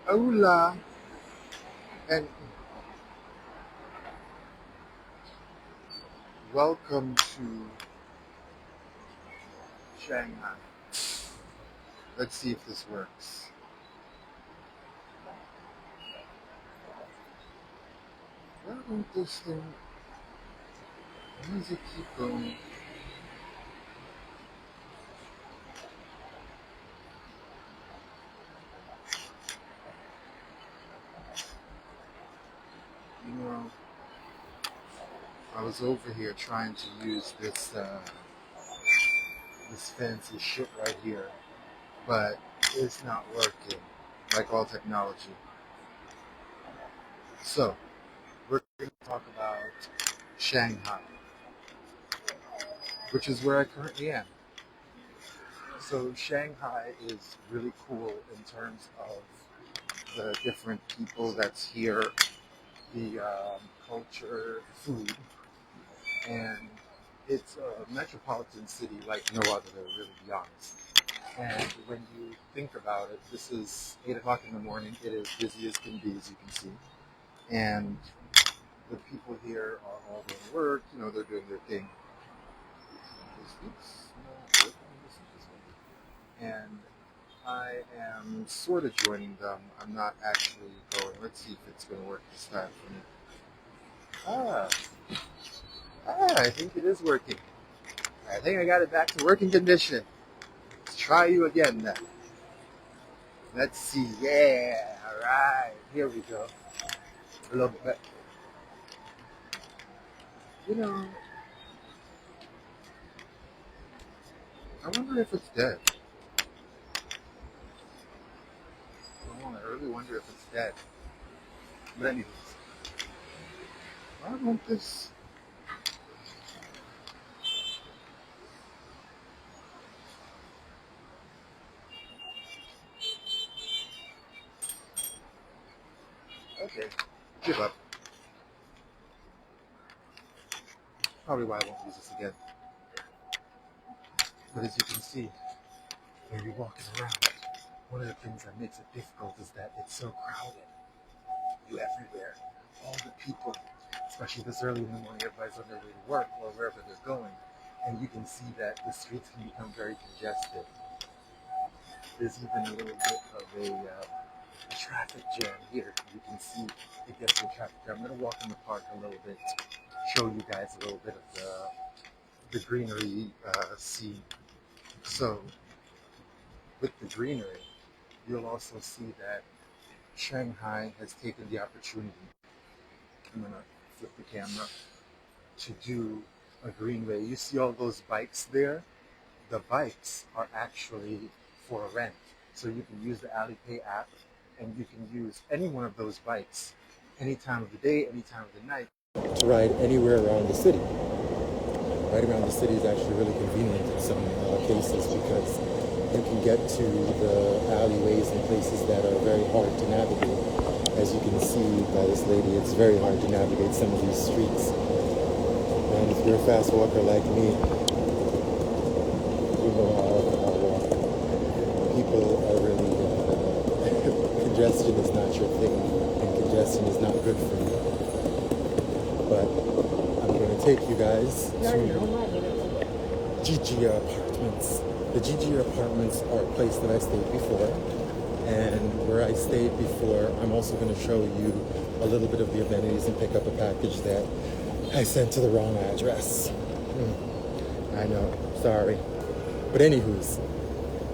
Hola, and welcome to Shanghai. Let's see if this works. Why won't this thing? Why does it keep going? You know, I was over here trying to use this fancy shit right here, but it's not working. Like all technology. So we're going to talk about Shanghai, which is where I currently am. So Shanghai is really cool in terms of the different people that's here, the culture, food, and it's a metropolitan city like no other, to really be honest. And when you think about it, this is 8 o'clock in the morning. It is busy as can be, as you can see. And the people here are all going to work, they're doing their thing. And I am sort of joining them. I'm not actually going. Let's see if it's going to work this time for me. Ah, I think it is working. I think I got it back to working condition. Let's try you again then. Let's see. Yeah, all right. Here we go. A little bit. You know, I wonder if it's dead. I really wonder if it's dead. But anyways, why won't this? Okay, give up. Probably why I won't use this again. But as you can see, when you're walking around, one of the things that makes it difficult is that it's so crowded. You everywhere. All the people, especially this early in the morning, everybody's on their way to work or wherever they're going. And you can see that the streets can become very congested. There's even a little bit of a traffic jam here. You can see it gets a traffic jam. I'm going to walk in the park a little bit, show you guys a little bit of the greenery scene. So, with the greenery, you'll also see that Shanghai has taken the opportunity. I'm going to flip the camera to do a greenway. You see all those bikes there? The bikes are actually for rent. So you can use the Alipay app and you can use any one of those bikes any time of the day, any time of the night to ride anywhere around the city. Riding around the city is actually really convenient in some cases because you can get to the alleyways and places that are very hard to navigate. As you can see by this lady, it's very hard to navigate some of these streets. And if you're a fast walker like me, you know how people are really, congestion is not your thing, and congestion is not good for you. But I'm going to take you guys to GG Apartments. The GG Apartments are a place that I stayed before, and where I stayed before, I'm also going to show you a little bit of the amenities and pick up a package that I sent to the wrong address. I know, sorry. But anywho's,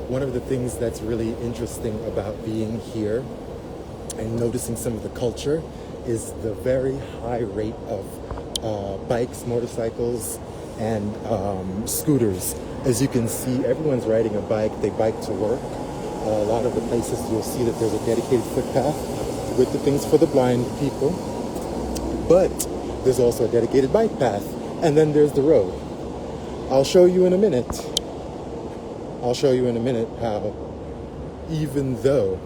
one of the things that's really interesting about being here and noticing some of the culture is the very high rate of bikes, motorcycles, and scooters. As you can see, everyone's riding a bike. They bike to work. A lot of the places you'll see that there's a dedicated footpath with the things for the blind people. But there's also a dedicated bike path. And then there's the road. I'll show you in a minute how even though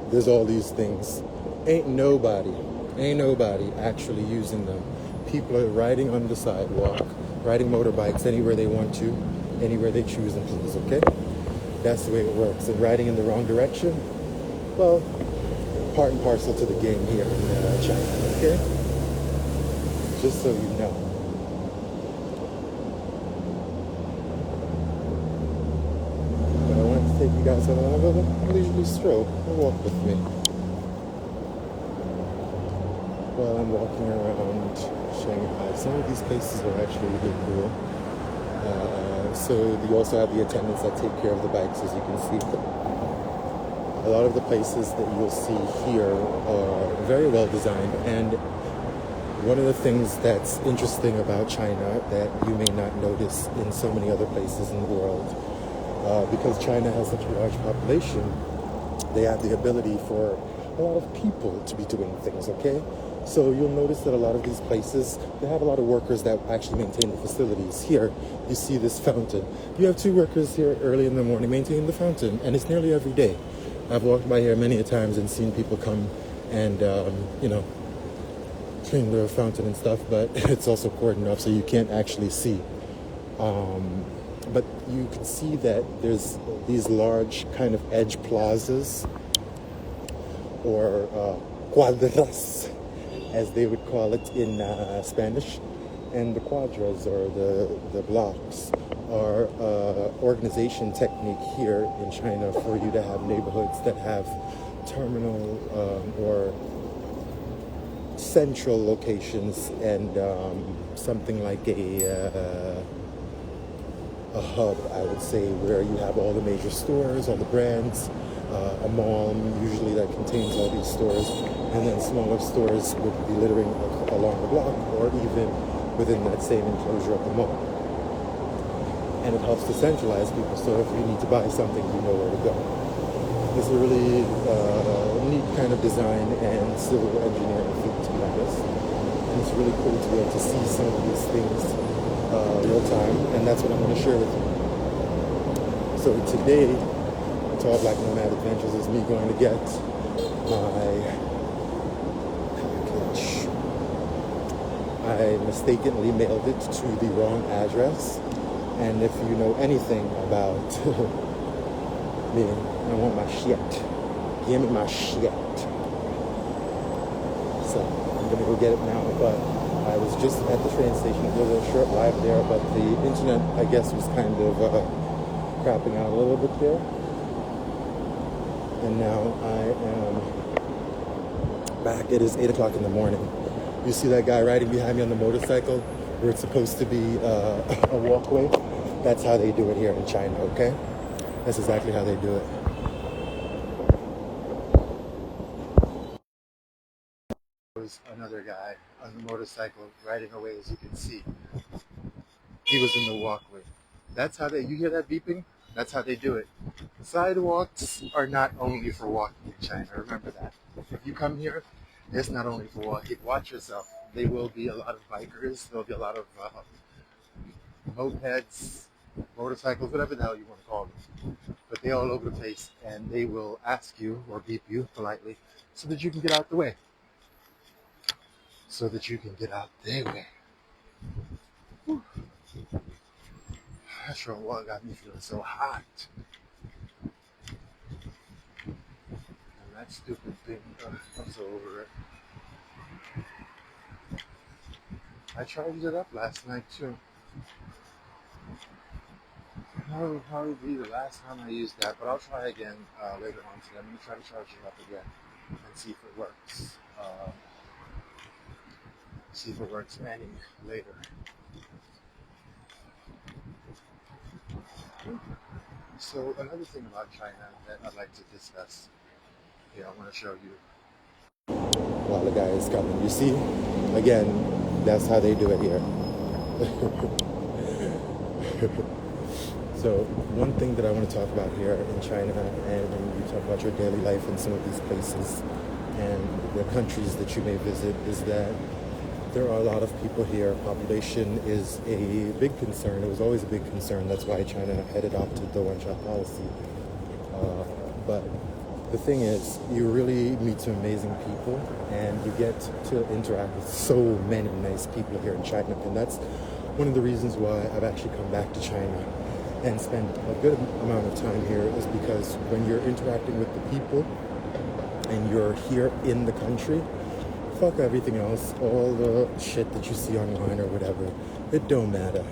there's all these things, ain't nobody actually using them. People are riding on the sidewalk, riding motorbikes anywhere they want to, anywhere they choose and please, okay? That's the way it works. And riding in the wrong direction, well, part and parcel to the game here in China, okay? Just so you know. But I wanted to take you guys on a little leisurely stroll and walk with me while I'm walking around Shanghai. Some of these places are actually really cool. So you also have the attendants that take care of the bikes, as you can see. A lot of the places that you'll see here are very well designed, and one of the things that's interesting about China that you may not notice in so many other places in the world, because China has such a large population, they have the ability for a lot of people to be doing things, okay? So you'll notice that a lot of these places, they have a lot of workers that actually maintain the facilities. Here, you see this fountain. You have 2 workers here early in the morning maintaining the fountain, and it's nearly every day. I've walked by here many a times and seen people come and, clean the fountain and stuff, but it's also cordoned off so you can't actually see. But you can see that there's these large kind of edge plazas, or cuadras, as they would call it in Spanish. And the quadras, or the blocks, are organization technique here in China for you to have neighborhoods that have terminal or central locations, and something like a hub, I would say, where you have all the major stores, all the brands, a mall usually that contains all these stores, and then smaller stores would be littering along the block or even within that same enclosure of the mall. And it helps to centralize people, so if you need to buy something, you know where to go. It's a really neat kind of design and civil engineering feat, to be honest. And it's really cool to be able to see some of these things real time, and that's what I'm going to share with you. So today, Tall Black Nomad Adventures is me going to get my package. I mistakenly mailed it to the wrong address, and if you know anything about me, I want my shit. Give me my shit. So I'm gonna go get it now, but I was just at the train station. I did a short live there, but the internet, I guess, was kind of crapping out a little bit there. And now I am back. It is 8 o'clock in the morning. You see that guy riding behind me on the motorcycle where it's supposed to be a walkway? That's how they do it here in China, okay? That's exactly how they do it. There's another guy on the motorcycle riding away, as you can see. He was in the walkway. That's how you hear that beeping? That's how they do it. Sidewalks are not only for walking in China, remember that. If you come here, it's not only for walking. Watch yourself. There will be a lot of bikers, there'll be a lot of mopeds, motorcycles, whatever the hell you want to call them. But they're all over the place, and they will ask you or beep you politely so that you can get out the way. So that you can get out their way. Whew. That sure what got me feeling so hot. And that stupid thing, I'm so over it. I charged it up last night too. That'll probably be the last time I use that, but I'll try again later on today. I'm going to try to charge it up again and see if it works. See if it works any later. So another thing about China that I'd like to discuss. Here, I want to show you. While the guy is coming, you see, again, that's how they do it here. So one thing that I want to talk about here in China, and when you talk about your daily life in some of these places and the countries that you may visit, is that there are a lot of people here. Population is a big concern. It was always a big concern. That's why China had adopted the one-child policy. But the thing is, you really meet some amazing people, and you get to interact with so many nice people here in China. And that's one of the reasons why I've actually come back to China and spend a good amount of time here, is because when you're interacting with the people, and you're here in the country, fuck everything else, all the shit that you see online or whatever. It don't matter.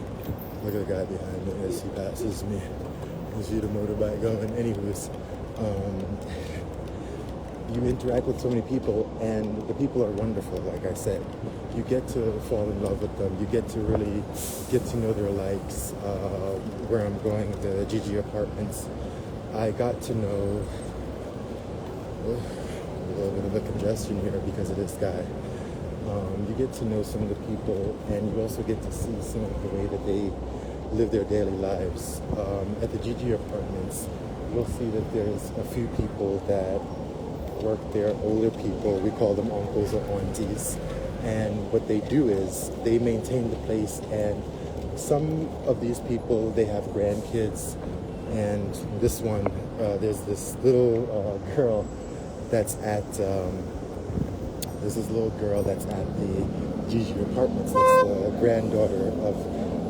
Look at the guy behind me as he passes me. You see the motorbike going. Anyways, you interact with so many people, and the people are wonderful. Like I said, you get to fall in love with them. You get to really get to know their likes. Where I'm going, the GG Apartments, I got to know a little bit of the congestion here because of this guy. You get to know some of the people, and you also get to see some of the way that they live their daily lives. At the GG Apartments, you'll see that there's a few people that work there, older people. We call them uncles or aunties. And what they do is they maintain the place, and some of these people, they have grandkids. And this one, there's this little girl that's at there's this little girl that's at the GG Apartments. It's the granddaughter of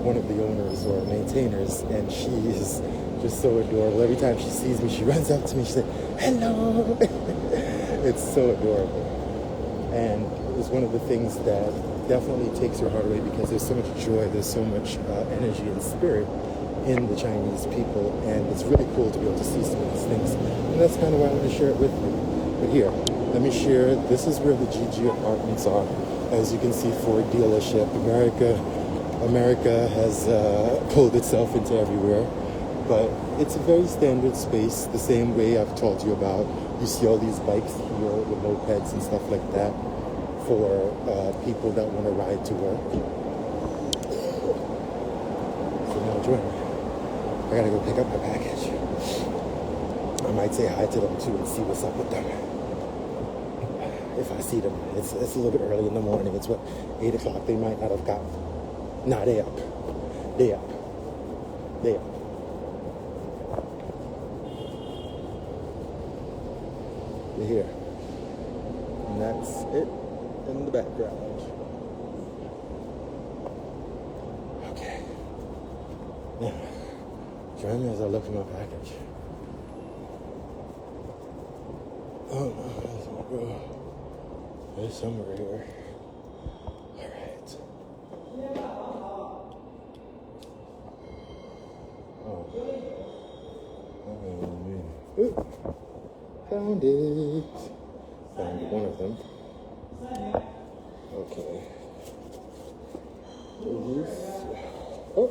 one of the owners or maintainers, and she's just so adorable. Every time she sees me, she runs up to me, she says, "Hello." It's so adorable. And it's one of the things that definitely takes your heart away, because there's so much joy, there's so much energy and spirit in the Chinese people, and it's really cool to be able to see some of these things. And that's kind of why I want to share it with you. But here, let me share. This is where the GG Apartments are. As you can see, Ford dealership. America has pulled itself into everywhere. But it's a very standard space, the same way I've told you about. You see all these bikes here with mopeds and stuff like that for people that want to ride to work. So now join me. I gotta go pick up my package. I might say hi to them too and see what's up with them. If I see them. It's a little bit early in the morning. It's 8 o'clock. They might not have gotten. Nah, they up. They up. They up. They're here. And that's it in the background. Okay. Now, join me as I look for my package. Oh, there's somewhere here. All right. Ooh. Found it. Found one of them. Okay. Oh.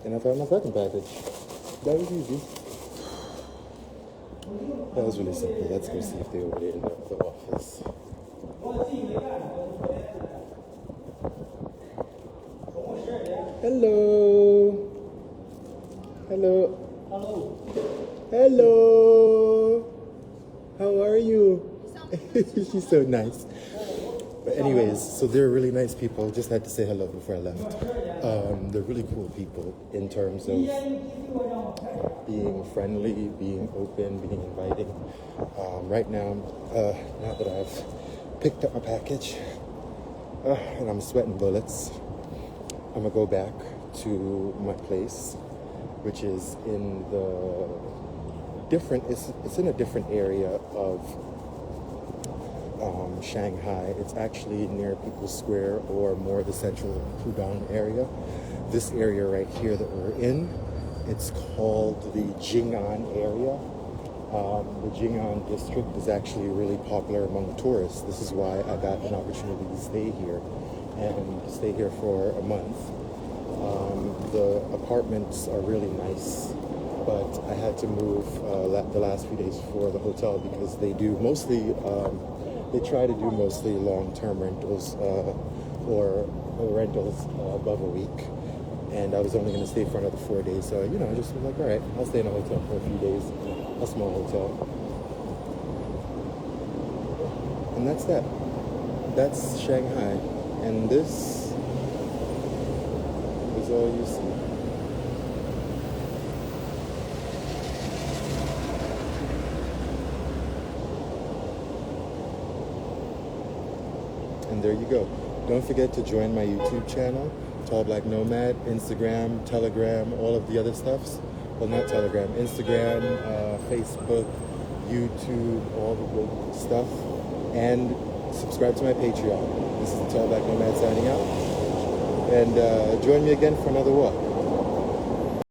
And I found my second package. That was easy. That was really simple. Let's go see if they're over there in the office. Hello. Hello. Hello. Hello. How are you? She's so nice. But anyways, so they're really nice people. Just had to say hello before I left. They're really cool people in terms of being friendly, being open, being inviting. Right now, now that I've picked up my package and I'm sweating bullets, I'm gonna go back to my place, which is in the different, it's in a different area of Shanghai. It's actually near People's Square, or more the central Pudong area. This area right here that we're in, it's called the Jing'an area. The Jing'an district is actually really popular among tourists. This is why I got an opportunity to stay here and stay here for a month. The apartments are really nice, but I had to move the last few days for the hotel, because they do mostly they try to do mostly long-term rentals or rentals above a week. And I was only going to stay for another 4 days. So, you know, I just was like, all right, I'll stay in a hotel for a few days, a small hotel. And that's that. That's Shanghai. And this is all you see. And there you go. Don't forget to join my YouTube channel, Tall Black Nomad, Instagram, Telegram, all of the other stuffs. Well, not Telegram, Instagram, Facebook, YouTube, all the good stuff, and subscribe to my Patreon. This is the Tallback Nomad signing out, and join me again for another walk.